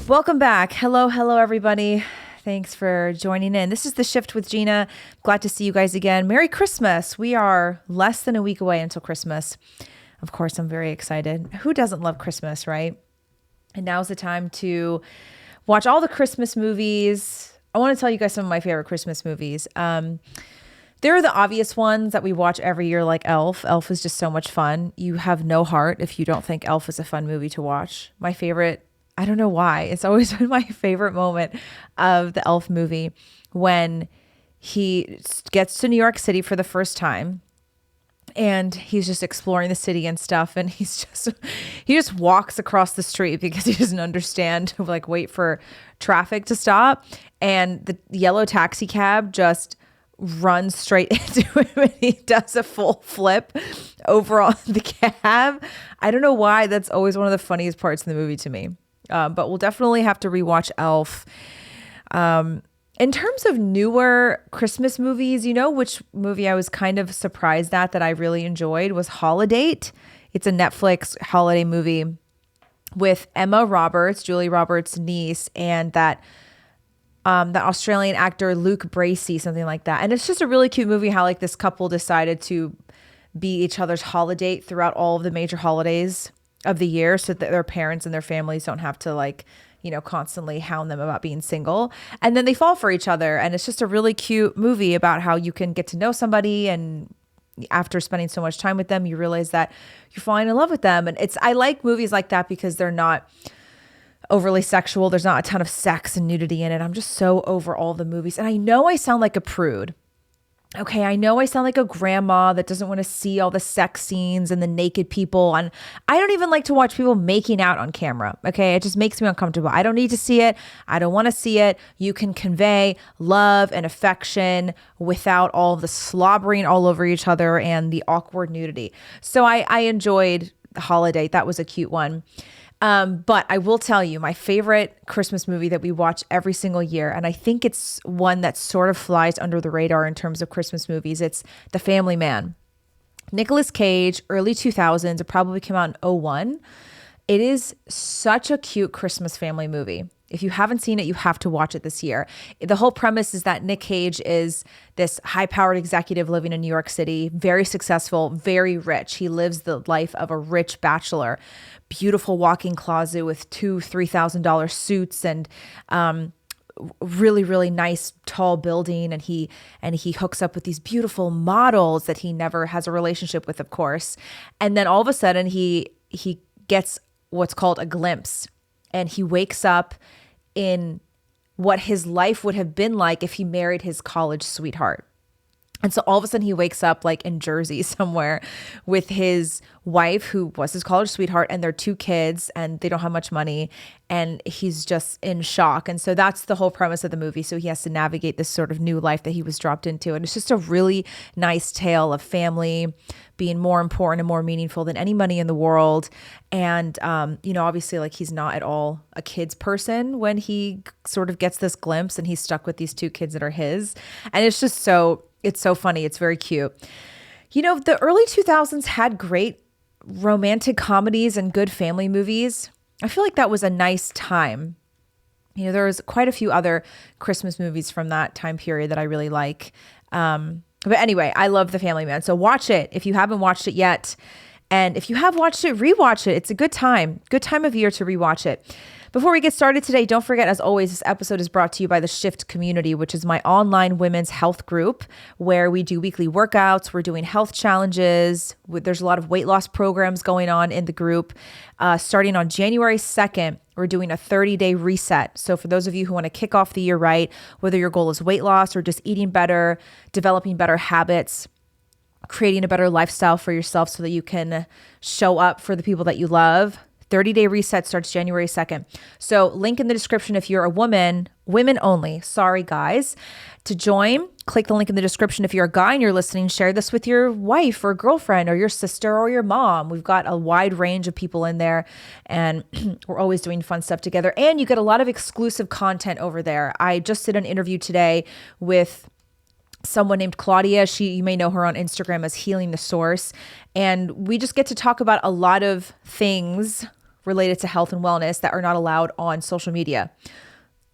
Welcome back. Hello, everybody. Thanks for joining in. This is The Shift with Gina. Glad to see you guys again. Merry Christmas. We are less than a week away until Christmas. Of course, I'm very excited. Who doesn't love Christmas, right? And now's the time to watch all the Christmas movies. I want to tell you guys some of my favorite Christmas movies. There are the obvious ones that we watch every year, like Elf. Elf is just so much fun. You have no heart if you don't think Elf is a fun movie to watch. My favorite, I don't know why, it's always been my favorite moment of the Elf movie when he gets to New York City for the first time and he's just exploring the city and stuff. And he just walks across the street because he doesn't understand, like wait for traffic to stop. And the yellow taxi cab just runs straight into him and he does a full flip over on the cab. I don't know why. That's always one of the funniest parts in the movie to me. But we'll definitely have to rewatch Elf. In terms of newer Christmas movies, you know which movie I was kind of surprised at that I really enjoyed was Holidate. It's a Netflix holiday movie with Emma Roberts, Julie Roberts' niece, and that Australian actor Luke Bracey, something like that. And it's just a really cute movie how like this couple decided to be each other's holiday throughout all of the major holidays of the year so that their parents and their families don't have to constantly hound them about being single. And then they fall for each other. And it's just a really cute movie about how you can get to know somebody and after spending so much time with them, you realize that you're falling in love with them. And I like movies like that because they're not overly sexual. There's not a ton of sex and nudity in it. I'm just so over all the movies. And I know I sound like a prude. Okay, I know I sound like a grandma that doesn't want to see all the sex scenes and the naked people. And I don't even like to watch people making out on camera. Okay, it just makes me uncomfortable. I don't need to see it. I don't want to see it. You can convey love and affection without all of the slobbering all over each other and the awkward nudity. So I enjoyed Holiday. That was a cute one. But I will tell you my favorite Christmas movie that we watch every single year. And I think it's one that sort of flies under the radar in terms of Christmas movies. It's The Family Man. Nicolas Cage, early 2000s. It probably came out in 2001. It is such a cute Christmas family movie. If you haven't seen it, you have to watch it this year. The whole premise is that Nick Cage is this high-powered executive living in New York City, very successful, very rich. He lives the life of a rich bachelor, beautiful walk-in closet with $2,000-$3,000 suits and really, really nice tall building. And he hooks up with these beautiful models that he never has a relationship with, of course. And then all of a sudden he gets what's called a glimpse. And he wakes up in what his life would have been like if he married his college sweetheart. And so all of a sudden he wakes up like in Jersey somewhere with his wife, who was his college sweetheart, and their two kids, and they don't have much money. And he's just in shock. And so that's the whole premise of the movie. So he has to navigate this sort of new life that he was dropped into. And it's just a really nice tale of family being more important and more meaningful than any money in the world. And, obviously like he's not at all a kid's person when he sort of gets this glimpse and he's stuck with these two kids that are his. And it's so funny. It's very cute. The early 2000s had great romantic comedies and good family movies. I feel like that was a nice time. There was quite a few other Christmas movies from that time period that I really like. But anyway, I love The Family Man. So watch it if you haven't watched it yet. And if you have watched it, rewatch it. It's a good time of year to rewatch it. Before we get started today, don't forget, as always, this episode is brought to you by the Shift Community, which is my online women's health group where we do weekly workouts. We're doing health challenges. There's a lot of weight loss programs going on in the group. Starting on January 2nd, we're doing a 30-day reset. So for those of you who want to kick off the year right, whether your goal is weight loss or just eating better, developing better habits, creating a better lifestyle for yourself so that you can show up for the people that you love, 30-day reset starts January 2nd. So link in the description if you're a woman, women only, sorry guys, to join. Click the link in the description. If you're a guy and you're listening, share this with your wife or girlfriend or your sister or your mom. We've got a wide range of people in there and we're always doing fun stuff together. And you get a lot of exclusive content over there. I just did an interview today with someone named Claudia. You may know her on Instagram as Healing the Source. And we just get to talk about a lot of things related to health and wellness that are not allowed on social media,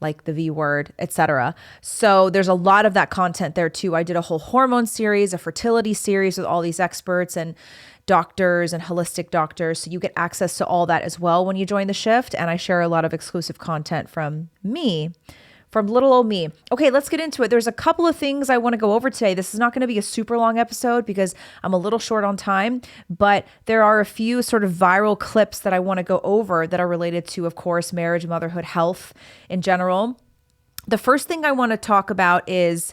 like the V word, etc. So there's a lot of that content there too. I did a whole hormone series, a fertility series with all these experts and doctors and holistic doctors. So you get access to all that as well when you join the shift. And I share a lot of exclusive content from little old me. Okay, let's get into it. There's a couple of things I want to go over today. This is not going to be a super long episode because I'm a little short on time, but there are a few sort of viral clips that I want to go over that are related to, of course, marriage, motherhood, health in general. The first thing I want to talk about is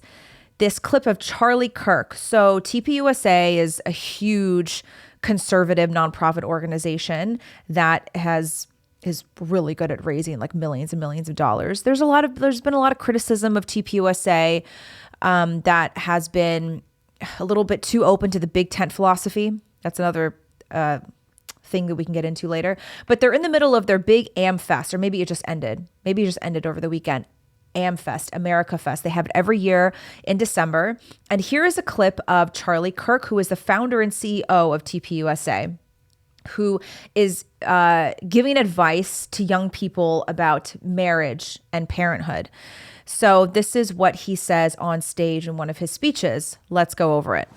this clip of Charlie Kirk. So TPUSA is a huge conservative nonprofit organization that is really good at raising like millions and millions of dollars. There's been a lot of criticism of TPUSA that has been a little bit too open to the big tent philosophy. That's another thing that we can get into later. But they're in the middle of their big AmFest, or maybe it just ended. Maybe it just ended over the weekend. AmFest, America Fest. They have it every year in December. And here is a clip of Charlie Kirk, who is the founder and CEO of TPUSA, who is giving advice to young people about marriage and parenthood. So this is what he says on stage in one of his speeches. Let's go over it.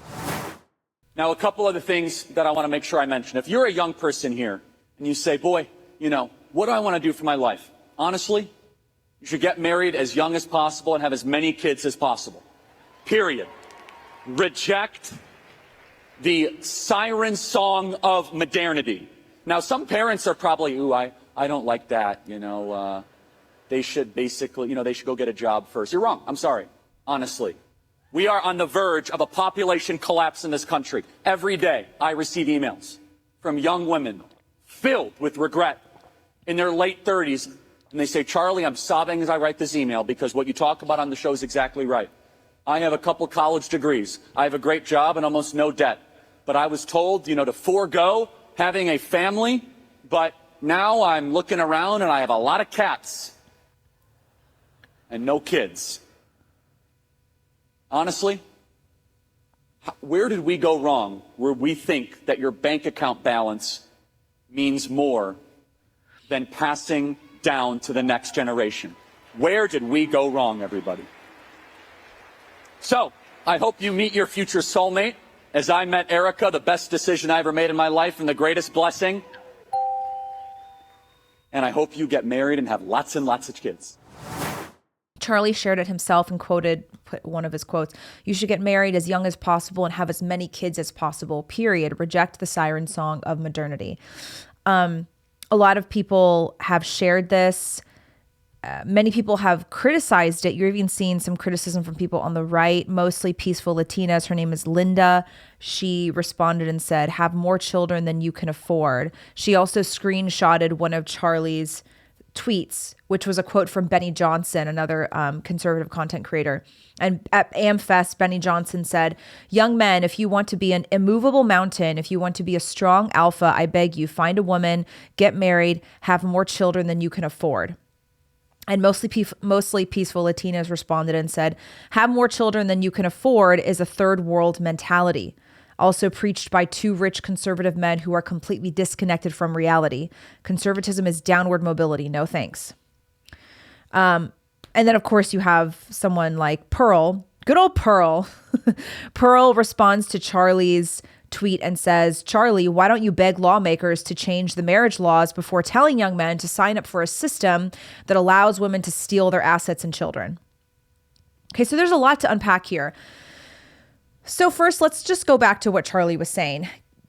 Now, a couple of the things that I want to make sure I mention. If you're a young person here and you say, boy, what do I want to do for my life? Honestly, you should get married as young as possible and have as many kids as possible. Period. Reject the siren song of modernity. Now, some parents are probably, I don't like that. They should basically, they should go get a job first. You're wrong. I'm sorry. Honestly. We are on the verge of a population collapse in this country. Every day, I receive emails from young women filled with regret in their late 30s. And they say, Charlie, I'm sobbing as I write this email because what you talk about on the show is exactly right. I have a couple college degrees. I have a great job and almost no debt. But I was told, to forego having a family. But now I'm looking around and I have a lot of cats and no kids. Honestly, where did we go wrong where we think that your bank account balance means more than passing down to the next generation? Where did we go wrong, everybody? So, I hope you meet your future soulmate. As I met Erica, the best decision I ever made in my life and the greatest blessing. And I hope you get married and have lots and lots of kids. Charlie shared it himself and put one of his quotes. You should get married as young as possible and have as many kids as possible, period. Reject the siren song of modernity. A lot of people have shared this. Many people have criticized it. You're even seeing some criticism from people on the right, mostly peaceful Latinas. Her name is Linda. She responded and said, have more children than you can afford. She also screenshotted one of Charlie's tweets, which was a quote from Benny Johnson, another conservative content creator. And at AmFest, Benny Johnson said, young men, if you want to be an immovable mountain, if you want to be a strong alpha, I beg you, find a woman, get married, have more children than you can afford. And mostly peaceful Latinas responded and said, have more children than you can afford is a third world mentality. Also preached by two rich conservative men who are completely disconnected from reality. Conservatism is downward mobility. No thanks. And then, of course, you have someone like Pearl, good old Pearl. Pearl responds to Charlie's tweet and says, Charlie, why don't you beg lawmakers to change the marriage laws before telling young men to sign up for a system that allows women to steal their assets and children? Okay, so there's a lot to unpack here. So first, let's just go back to what Charlie was saying.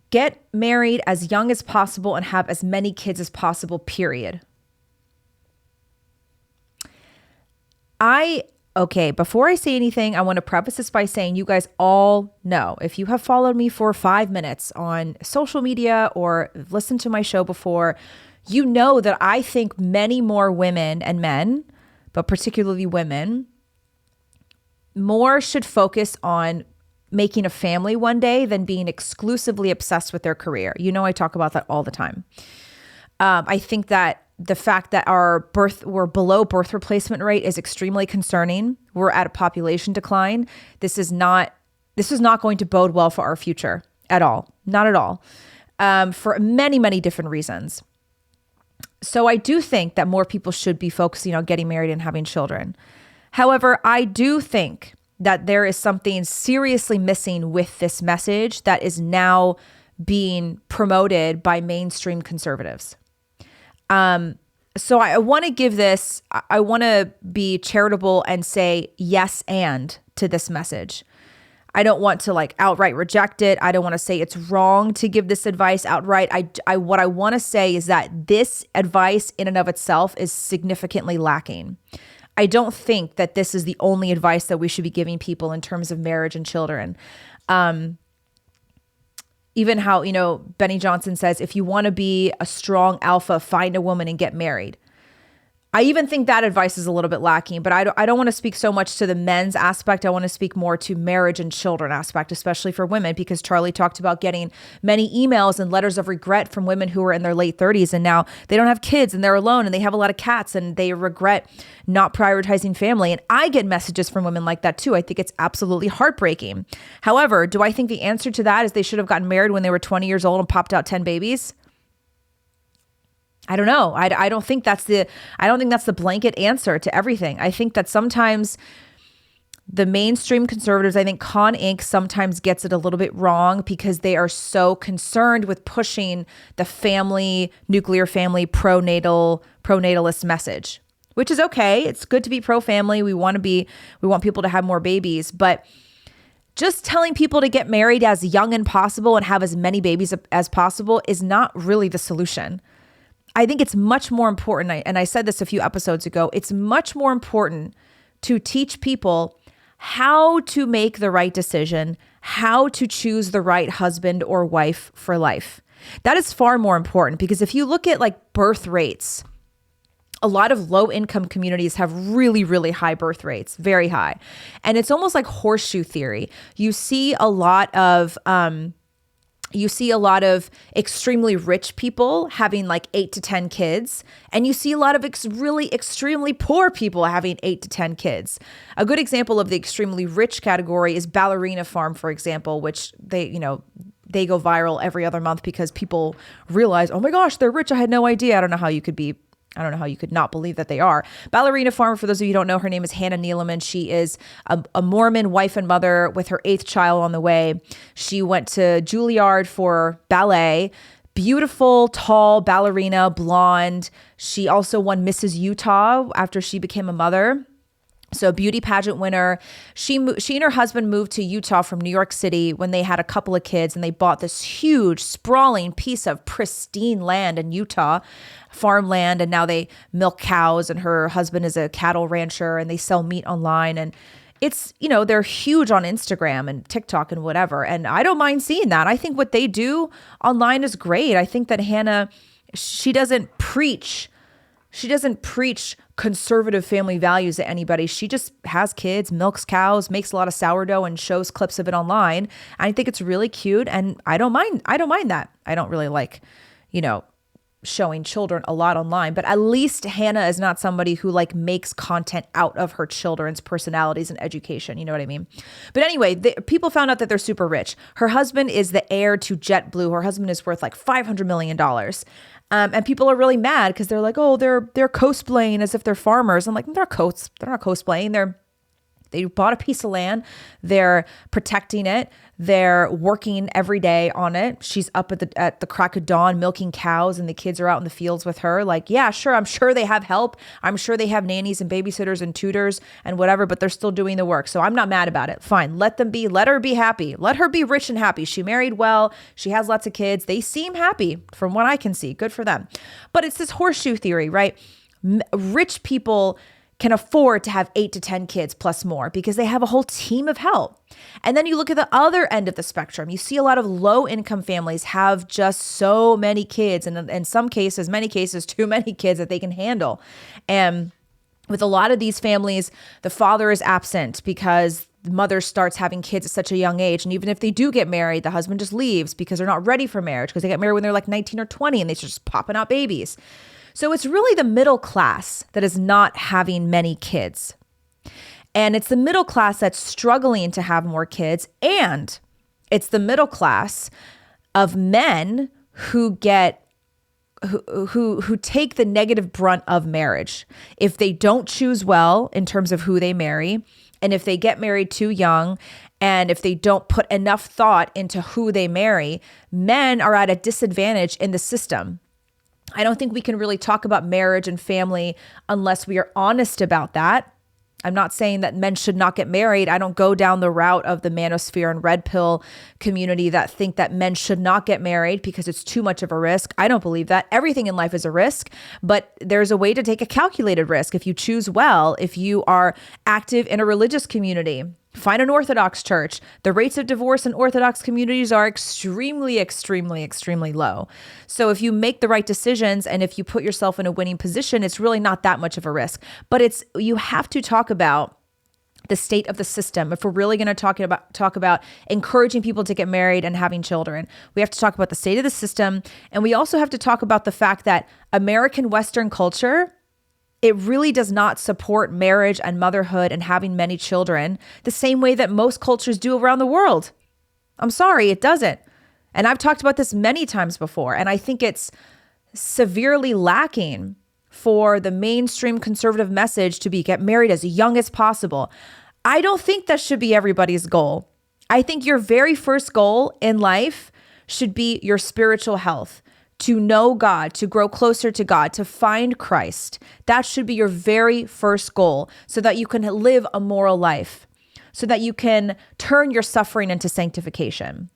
Get married as young as possible and have as many kids as possible, period. Okay, before I say anything, I want to preface this by saying you guys all know, if you have followed me for 5 minutes on social media or listened to my show before, you know that I think many more women and men, but particularly women, more should focus on making a family one day than being exclusively obsessed with their career. You know, I talk about that all the time. I think that the fact that we're below birth replacement rate is extremely concerning. We're at a population decline. This is not going to bode well for our future at all. Not at all. For many, many different reasons. So I do think that more people should be focusing on getting married and having children. However, I do think that there is something seriously missing with this message that is now being promoted by mainstream conservatives. So I want to give this, I want to be charitable and say yes and to this message. I don't want to like outright reject it. I don't want to say it's wrong to give this advice outright. What I want to say is that this advice in and of itself is significantly lacking. I don't think that this is the only advice that we should be giving people in terms of marriage and children. Even how, Benny Johnson says, if you want to be a strong alpha, find a woman and get married. I even think that advice is a little bit lacking, but I don't want to speak so much to the men's aspect. I want to speak more to marriage and children aspect, especially for women, because Charlie talked about getting many emails and letters of regret from women who are in their late 30s and now they don't have kids and they're alone and they have a lot of cats and they regret not prioritizing family. And I get messages from women like that too. I think it's absolutely heartbreaking. However, do I think the answer to that is they should have gotten married when they were 20 years old and popped out 10 babies? I don't know. I don't think that's the blanket answer to everything. I think that sometimes the mainstream conservatives, I think Con Inc. sometimes gets it a little bit wrong because they are so concerned with pushing the nuclear family, pronatalist message, which is okay. It's good to be pro-family. We want people to have more babies, but just telling people to get married as young as possible and have as many babies as possible is not really the solution. I think it's much more important, and I said this a few episodes ago, it's much more important to teach people how to make the right decision, how to choose the right husband or wife for life. That is far more important because if you look at like birth rates, a lot of low-income communities have really, really high birth rates, very high. And it's almost like horseshoe theory. You see a lot of extremely rich people having like 8 to 10 kids, and you see a lot of really extremely poor people having 8 to 10 kids. A good example of the extremely rich category is Ballerina Farm, for example, which they go viral every other month because people realize, oh my gosh, they're rich. I had no idea. I don't know how you could not believe that they are. Ballerina Farm, for those of you who don't know, her name is Hannah Neeleman. She is a Mormon wife and mother with her 8th child on the way. She went to Juilliard for ballet. Beautiful, tall ballerina, blonde. She also won Mrs. Utah after she became a mother. So beauty pageant winner. She and her husband moved to Utah from New York City when they had a couple of kids, and they bought this huge, sprawling piece of pristine land in Utah, farmland, and now they milk cows, and her husband is a cattle rancher, and they sell meat online, and it's, they're huge on Instagram and TikTok and whatever, and I don't mind seeing that. I think what they do online is great. I think that Hannah, she doesn't preach conservative family values to anybody. She just has kids, milks cows, makes a lot of sourdough and shows clips of it online. I think it's really cute and I don't mind that. I don't really like, showing children a lot online, but at least Hannah is not somebody who like makes content out of her children's personalities and education. You know what I mean? But anyway, people found out that they're super rich. Her husband is the heir to JetBlue. Her husband is worth like $500 million. And people are really mad because they're like, oh, they're cosplaying as if they're farmers. I'm like, they're not cosplaying. They bought a piece of land. They're protecting it. They're working every day on it. She's up at the crack of dawn milking cows, and the kids are out in the fields with her. Like, yeah, sure. I'm sure they have help. I'm sure they have nannies and babysitters and tutors and whatever, but they're still doing the work. So I'm not mad about it. Fine. Let them be. Let her be happy. Let her be rich and happy. She married well. She has lots of kids. They seem happy from what I can see. Good for them. But it's this horseshoe theory, right? Rich people can afford to have 8 to 10 kids plus more because they have a whole team of help. And then you look at the other end of the spectrum. You see a lot of low income families have just so many kids, and in some cases, many cases, too many kids that they can handle. And with a lot of these families, the father is absent because the mother starts having kids at such a young age. And even if they do get married, the husband just leaves because they're not ready for marriage, because they get married when they're like 19 or 20 and they're just popping out babies. So it's really the middle class that is not having many kids. And it's the middle class that's struggling to have more kids. And it's the middle class of men who get who take the negative brunt of marriage. If they don't choose well in terms of who they marry, and if they get married too young, and if they don't put enough thought into who they marry, men are at a disadvantage in the system. I don't think we can really talk about marriage and family unless we are honest about that. I'm not saying that men should not get married. I don't go down the route of the manosphere and red pill community that think that men should not get married because it's too much of a risk. I don't believe that. Everything in life is a risk, but there's a way to take a calculated risk if you choose well, if you are active in a religious community. Find an Orthodox church. The rates of divorce in Orthodox communities are extremely, extremely, extremely low. So if you make the right decisions and if you put yourself in a winning position, it's really not that much of a risk. But you have to talk about the state of the system. If we're really going to talk about encouraging people to get married and having children, we have to talk about the state of the system. And we also have to talk about the fact that American Western culture, it really does not support marriage and motherhood and having many children the same way that most cultures do around the world. I'm sorry, it doesn't. And I've talked about this many times before, and I think it's severely lacking for the mainstream conservative message to be get married as young as possible. I don't think that should be everybody's goal. I think your very first goal in life should be your spiritual health. To know God, to grow closer to God, to find Christ. That should be your very first goal so that you can live a moral life, so that you can turn your suffering into sanctification.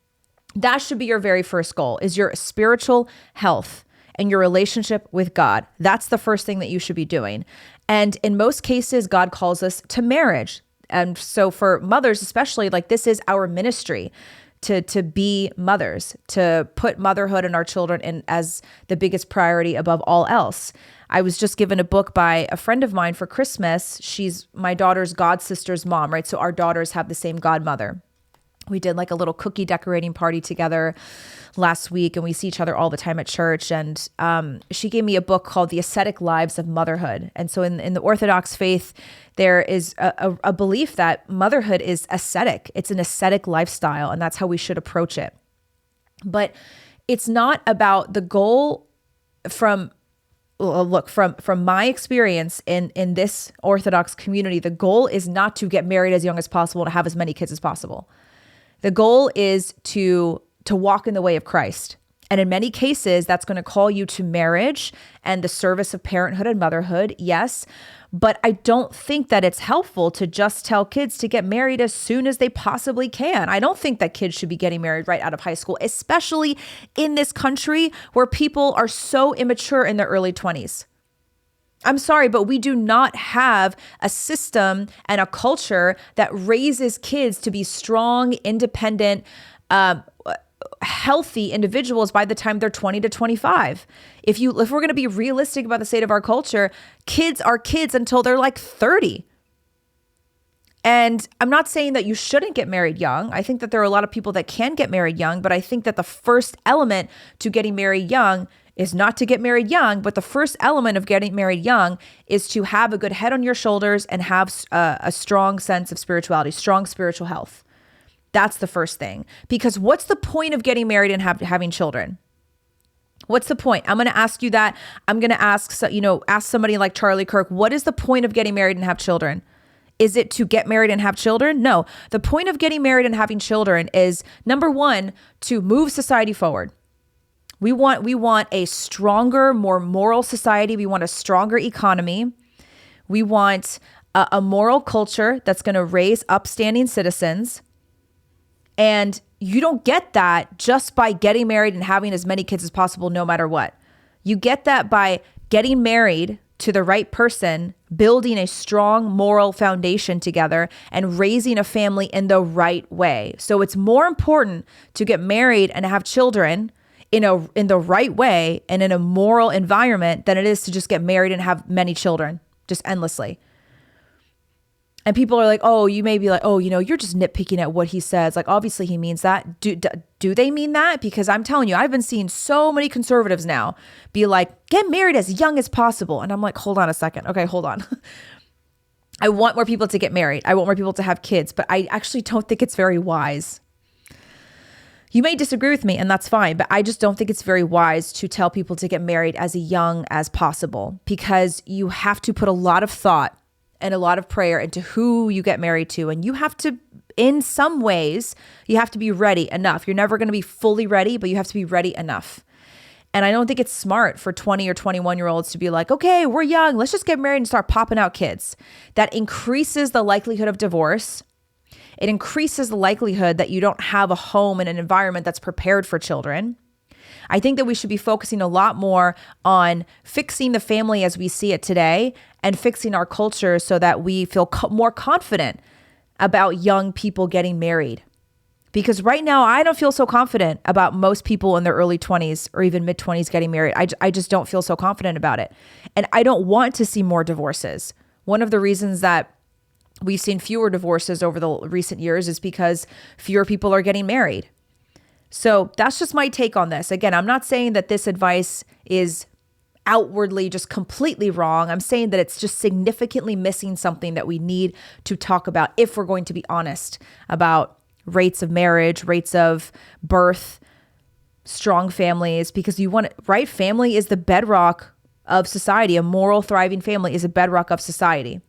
That should be your very first goal, is your spiritual health and your relationship with God. That's the first thing that you should be doing. And in most cases, God calls us to marriage. And so for mothers especially, like this is our ministry. To be mothers, to put motherhood and our children in as the biggest priority above all else. I was just given a book by a friend of mine for Christmas. She's my daughter's god sister's mom, right? So our daughters have the same godmother. We did like a little cookie decorating party together last week, and we see each other all the time at church. And she gave me a book called The Ascetic Lives of Motherhood. And so in the Orthodox faith, there is a belief that motherhood is ascetic. It's an ascetic lifestyle, and that's how we should approach it. But it's not about the goal from my experience in this Orthodox community. The goal is not to get married as young as possible and have as many kids as possible. The goal is to walk in the way of Christ. And in many cases, that's going to call you to marriage and the service of parenthood and motherhood, yes. But I don't think that it's helpful to just tell kids to get married as soon as they possibly can. I don't think that kids should be getting married right out of high school, especially in this country where people are so immature in their early 20s. I'm sorry, but we do not have a system and a culture that raises kids to be strong, independent, healthy individuals by the time they're 20 to 25. If we're going to be realistic about the state of our culture, kids are kids until they're like 30. And I'm not saying that you shouldn't get married young. I think that there are a lot of people that can get married young, but I think that the first element to getting married young is not to get married young, but the first element of getting married young is to have a good head on your shoulders and have a strong sense of spirituality, strong spiritual health. That's the first thing. Because what's the point of getting married and having children? What's the point? I'm going to ask you that. I'm going to ask somebody like Charlie Kirk, what is the point of getting married and have children? Is it to get married and have children? No. The point of getting married and having children is, number one, to move society forward. We want a stronger, more moral society. We want a stronger economy. We want a moral culture that's going to raise upstanding citizens. And you don't get that just by getting married and having as many kids as possible, no matter what. You get that by getting married to the right person, building a strong moral foundation together, and raising a family in the right way. So it's more important to get married and have children in the right way and in a moral environment than it is to just get married and have many children just endlessly. And people are like, oh, you may be like, oh, you're just nitpicking at what he says. Like, obviously he means that. Do they mean that? Because I'm telling you, I've been seeing so many conservatives now be like, get married as young as possible. And I'm like, hold on a second. Okay, hold on. I want more people to get married. I want more people to have kids, but I actually don't think it's very wise. You may disagree with me, and that's fine, but I just don't think it's very wise to tell people to get married as young as possible, because you have to put a lot of thought and a lot of prayer into who you get married to. And you have to, in some ways, you have to be ready enough. You're never going to be fully ready, but you have to be ready enough. And I don't think it's smart for 20 or 21-year-olds to be like, okay, we're young, let's just get married and start popping out kids. That increases the likelihood of divorce. It increases the likelihood that you don't have a home and an environment that's prepared for children. I think that we should be focusing a lot more on fixing the family as we see it today and fixing our culture so that we feel more confident about young people getting married. Because right now, I don't feel so confident about most people in their early 20s or even mid 20s getting married. I just don't feel so confident about it. And I don't want to see more divorces. One of the reasons that we've seen fewer divorces over the recent years is because fewer people are getting married. So that's just my take on this. Again, I'm not saying that this advice is outwardly just completely wrong. I'm saying that it's just significantly missing something that we need to talk about if we're going to be honest about rates of marriage, rates of birth, strong families, because you want it, right? Family is the bedrock of society. A moral, thriving family is a bedrock of society.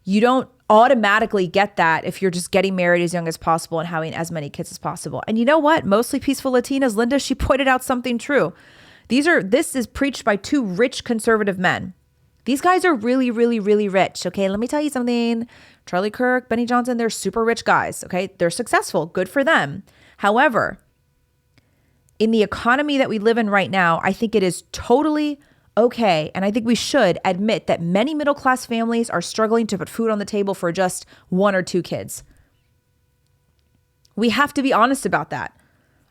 You don't automatically get that if you're just getting married as young as possible and having as many kids as possible. And you know what? Mostly Peaceful Latinas, Linda, she pointed out something true. This is preached by two rich conservative men. These guys are really, really, really rich. Okay, let me tell you something. Charlie Kirk, Benny Johnson, they're super rich guys. Okay, they're successful. Good for them. However, in the economy that we live in right now, I think it is totally okay, and I think we should admit that many middle-class families are struggling to put food on the table for just one or two kids. We have to be honest about that.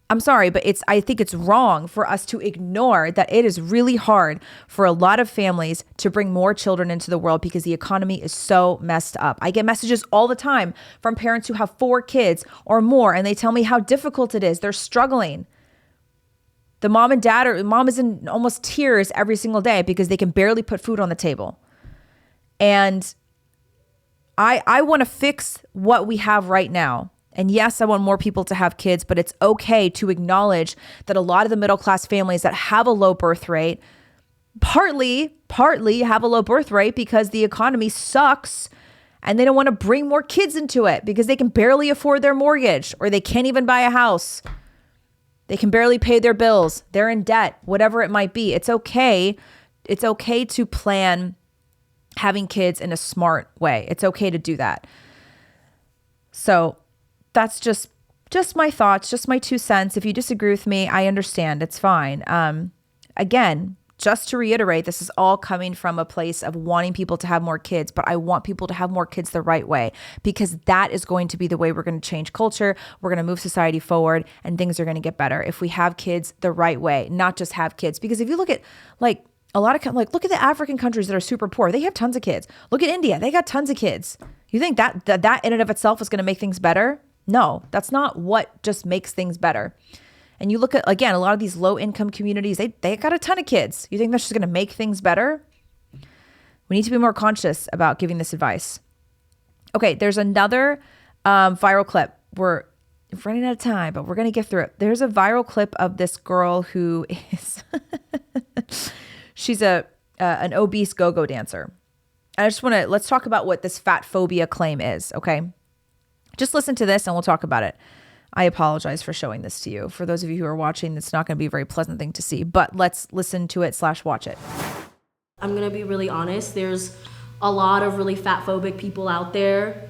I'm sorry, but I think it's wrong for us to ignore that it is really hard for a lot of families to bring more children into the world because the economy is so messed up. I get messages all the time from parents who have 4 kids or more, and they tell me how difficult it is. They're struggling. The mom is in almost tears every single day because they can barely put food on the table. And I want to fix what we have right now. And yes, I want more people to have kids, but it's okay to acknowledge that a lot of the middle-class families that have a low birth rate, partly have a low birth rate because the economy sucks and they don't want to bring more kids into it because they can barely afford their mortgage or they can't even buy a house. They can barely pay their bills. They're in debt, whatever it might be. It's okay. It's okay to plan having kids in a smart way. It's okay to do that. So that's just my thoughts, just my 2 cents. If you disagree with me, I understand. It's fine. Again, just to reiterate, this is all coming from a place of wanting people to have more kids, but I want people to have more kids the right way because that is going to be the way we're going to change culture. We're going to move society forward and things are going to get better if we have kids the right way, not just have kids. Because if you look at like a lot of, look at the African countries that are super poor, they have tons of kids. Look at India, they got tons of kids. You think that in and of itself is going to make things better? No, that's not what just makes things better. And you look at, again, a lot of these low income communities, they got a ton of kids. You think that's just going to make things better? We need to be more conscious about giving this advice. Okay, there's another viral clip. We're running out of time, but we're going to get through it. There's a viral clip of this girl who is, she's an obese go-go dancer. And let's talk about what this fat phobia claim is, okay? Just listen to this and we'll talk about it. I apologize for showing this to you. For those of you who are watching, it's not going to be a very pleasant thing to see, but let's listen to it / watch it. I'm going to be really honest. There's a lot of really fat phobic people out there,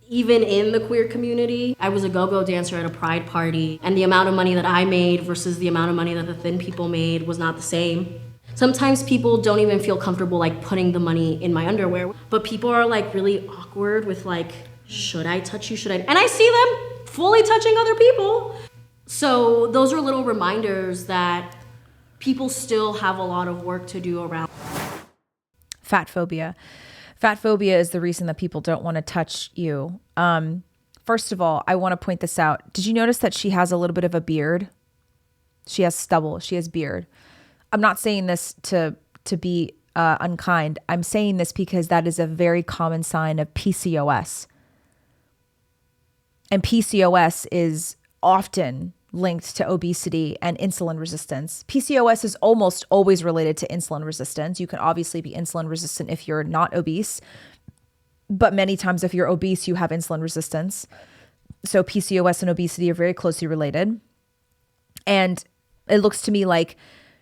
even in the queer community. I was a go-go dancer at a pride party, and the amount of money that I made versus the amount of money that the thin people made was not the same. Sometimes people don't even feel comfortable like putting the money in my underwear, but people are like really awkward with like, should I touch you? Should I? And I see them fully touching other people. So those are little reminders that people still have a lot of work to do around. Fat phobia. Fat phobia is the reason that people don't want to touch you. First of all, I want to point this out. Did you notice that she has a little bit of a beard? She has stubble. She has beard. I'm not saying this to be unkind. I'm saying this because that is a very common sign of PCOS. And PCOS is often linked to obesity and insulin resistance. PCOS is almost always related to insulin resistance. You can obviously be insulin resistant if you're not obese, but many times if you're obese, you have insulin resistance. So PCOS and obesity are very closely related. And it looks to me like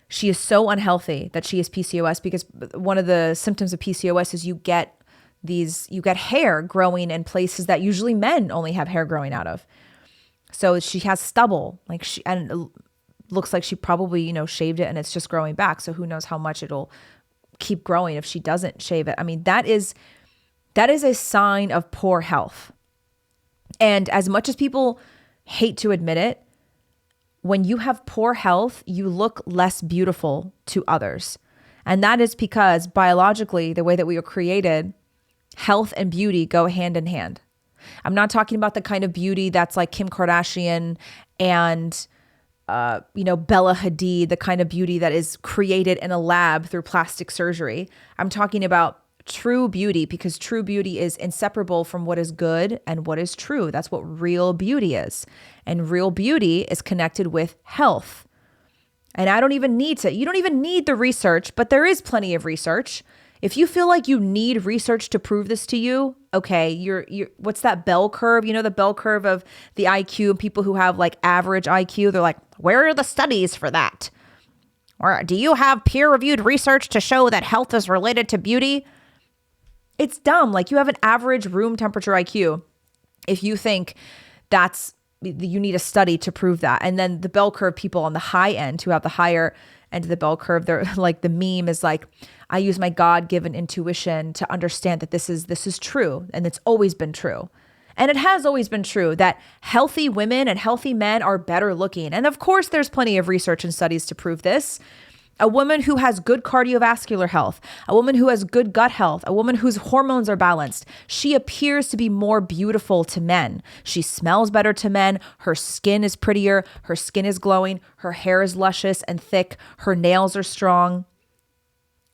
she is so unhealthy that she has PCOS, because one of the symptoms of PCOS is you get hair growing in places that usually men only have hair growing out of. So she has stubble, and it looks like she probably, shaved it and it's just growing back. So who knows how much it'll keep growing if she doesn't shave it. I mean, that is a sign of poor health. And as much as people hate to admit it, when you have poor health, you look less beautiful to others. And that is because biologically, the way that we were created, health and beauty go hand in hand. I'm not talking about the kind of beauty that's like Kim Kardashian and, Bella Hadid, the kind of beauty that is created in a lab through plastic surgery. I'm talking about true beauty, because true beauty is inseparable from what is good and what is true. That's what real beauty is. And real beauty is connected with health. And you don't even need the research, but there is plenty of research. If you feel like you need research to prove this to you, okay, you're what's that bell curve? The bell curve of the IQ, people who have like average IQ, they're like, where are the studies for that? Or do you have peer-reviewed research to show that health is related to beauty? It's dumb. Like, you have an average room temperature IQ. If you think you need a study to prove that. And then the bell curve people on the high end who have the higher end of the bell curve, they're like, the meme is like, I use my God-given intuition to understand that this is true. And it's always been true. And it has always been true that healthy women and healthy men are better looking. And of course, there's plenty of research and studies to prove this. A woman who has good cardiovascular health, a woman who has good gut health, a woman whose hormones are balanced, she appears to be more beautiful to men. She smells better to men. Her skin is prettier. Her skin is glowing. Her hair is luscious and thick. Her nails are strong.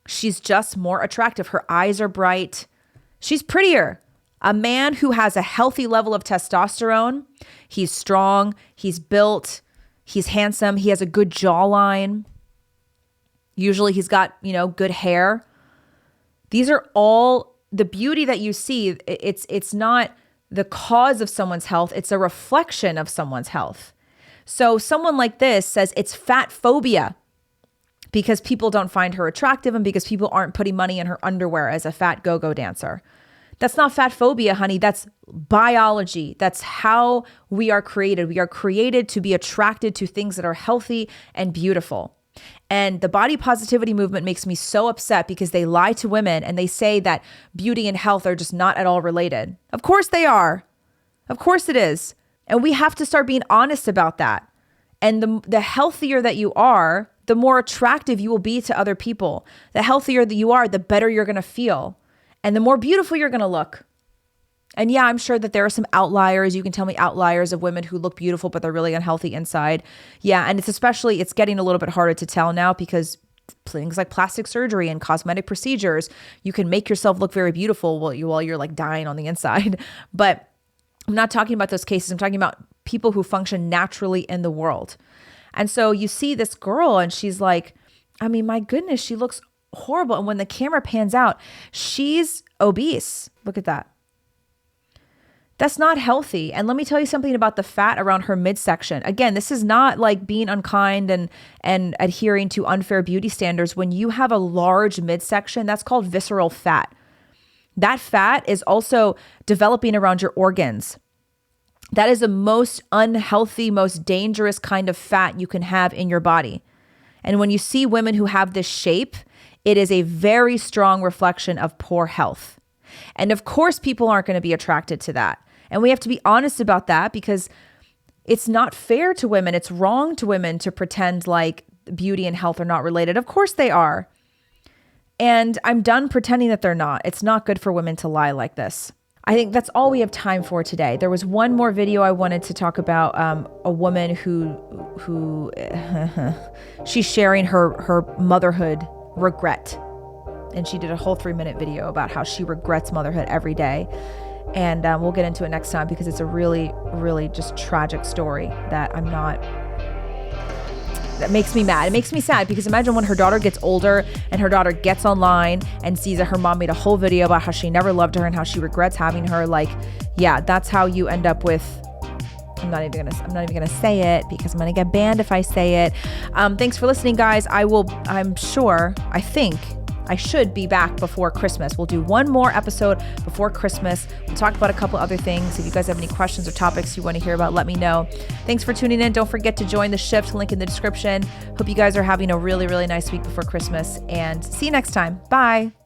She's just more attractive. Her eyes are bright. She's prettier. A man who has a healthy level of testosterone, he's strong, he's built, he's handsome, he has a good jawline. Usually he's got, good hair. These are all the beauty that you see. It's not the cause of someone's health. It's a reflection of someone's health. So someone like this says it's fat phobia because people don't find her attractive and because people aren't putting money in her underwear as a fat go-go dancer. That's not fat phobia, honey. That's biology. That's how we are created. We are created to be attracted to things that are healthy and beautiful. And the body positivity movement makes me so upset because they lie to women and they say that beauty and health are just not at all related. Of course they are. Of course it is. And we have to start being honest about that. And the healthier that you are, the more attractive you will be to other people. The healthier that you are, the better you're going to feel. And the more beautiful you're going to look. And yeah, I'm sure that there are some outliers. You can tell me outliers of women who look beautiful, but they're really unhealthy inside. Yeah. And it's getting a little bit harder to tell now because things like plastic surgery and cosmetic procedures, you can make yourself look very beautiful while you're like dying on the inside. But I'm not talking about those cases. I'm talking about people who function naturally in the world. And so you see this girl and she's like, I mean, my goodness, she looks horrible. And when the camera pans out, she's obese. Look at that. That's not healthy. And let me tell you something about the fat around her midsection. Again, this is not like being unkind and adhering to unfair beauty standards. When you have a large midsection, that's called visceral fat. That fat is also developing around your organs. That is the most unhealthy, most dangerous kind of fat you can have in your body. And when you see women who have this shape, it is a very strong reflection of poor health. And of course, people aren't going to be attracted to that. And we have to be honest about that because it's not fair to women. It's wrong to women to pretend like beauty and health are not related. Of course they are. And I'm done pretending that they're not. It's not good for women to lie like this. I think that's all we have time for today. There was one more video I wanted to talk about, a woman who she's sharing her motherhood regret. And she did a whole 3-minute video about how she regrets motherhood every day. And we'll get into it next time because it's a really, really just tragic story that I'm not that makes me mad. It makes me sad because imagine when her daughter gets older and her daughter gets online and sees that her mom made a whole video about how she never loved her and how she regrets having her. Like, yeah, that's how you end up with, I'm not even gonna say it because I'm gonna get banned if I say it. Thanks for listening, guys. I think I should be back before Christmas. We'll do one more episode before Christmas. We'll talk about a couple other things. If you guys have any questions or topics you want to hear about, let me know. Thanks for tuning in. Don't forget to join the Shift, link in the description. Hope you guys are having a really, really nice week before Christmas, and see you next time. Bye.